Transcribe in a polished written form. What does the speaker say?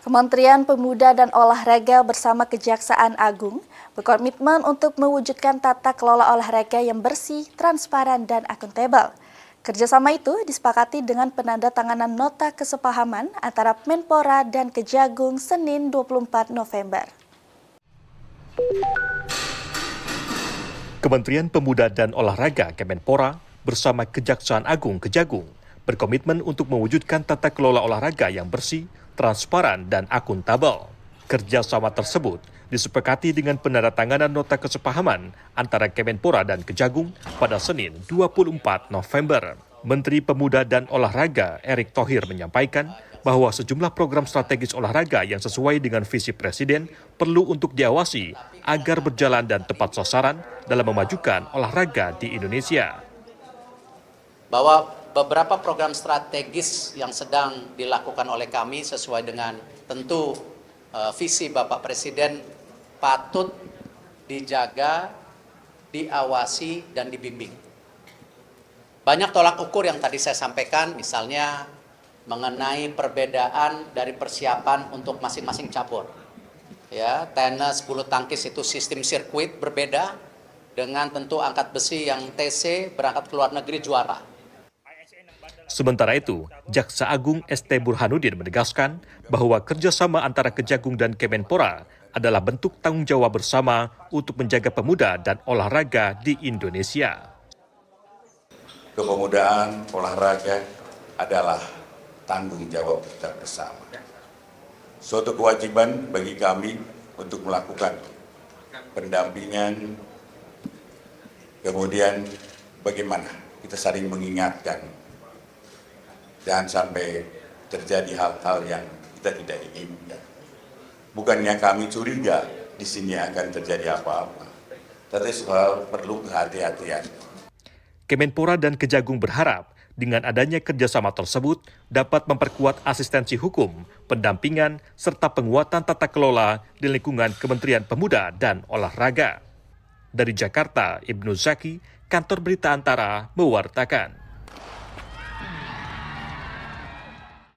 Kementerian Pemuda dan Olahraga bersama Kejaksaan Agung berkomitmen untuk mewujudkan tata kelola olahraga yang bersih, transparan, dan akuntabel. Kerjasama itu disepakati dengan penandatanganan nota kesepahaman antara Menpora dan Kejagung Senin 24 November. Kementerian Pemuda dan Olahraga Kemenpora bersama Kejaksaan Agung Kejagung berkomitmen untuk mewujudkan tata kelola olahraga yang bersih, transparan, dan akuntabel. Kerjasama tersebut disepakati dengan penandatanganan nota kesepahaman antara Kemenpora dan Kejagung pada Senin 24 November. Menteri Pemuda dan Olahraga Erick Thohir menyampaikan bahwa sejumlah program strategis olahraga yang sesuai dengan visi Presiden perlu untuk diawasi agar berjalan dan tepat sasaran dalam memajukan olahraga di Indonesia. Bahwa beberapa program strategis yang sedang dilakukan oleh kami sesuai dengan tentu visi Bapak Presiden patut dijaga, diawasi, dan dibimbing. Banyak tolak ukur yang tadi saya sampaikan, misalnya mengenai perbedaan dari persiapan untuk masing-masing cabur. Ya, tenis, bulu tangkis itu sistem sirkuit berbeda dengan tentu angkat besi yang TC berangkat ke luar negeri juara. Sementara itu, Jaksa Agung ST Burhanuddin menegaskan bahwa kerjasama antara Kejagung dan Kemenpora adalah bentuk tanggung jawab bersama untuk menjaga pemuda dan olahraga di Indonesia. Kepemudaan olahraga adalah tanggung jawab kita bersama. Suatu kewajiban bagi kami untuk melakukan pendampingan, kemudian bagaimana kita saling mengingatkan, jangan sampai terjadi hal-hal yang kita tidak inginkan. Bukannya kami curiga di sini akan terjadi apa-apa, tapi soal perlu kehati-hatian. Kemenpora dan Kejagung berharap dengan adanya kerjasama tersebut dapat memperkuat asistensi hukum, pendampingan, serta penguatan tata kelola di lingkungan Kementerian Pemuda dan Olahraga. Dari Jakarta, Ibnu Zaki, Kantor Berita Antara, mewartakan.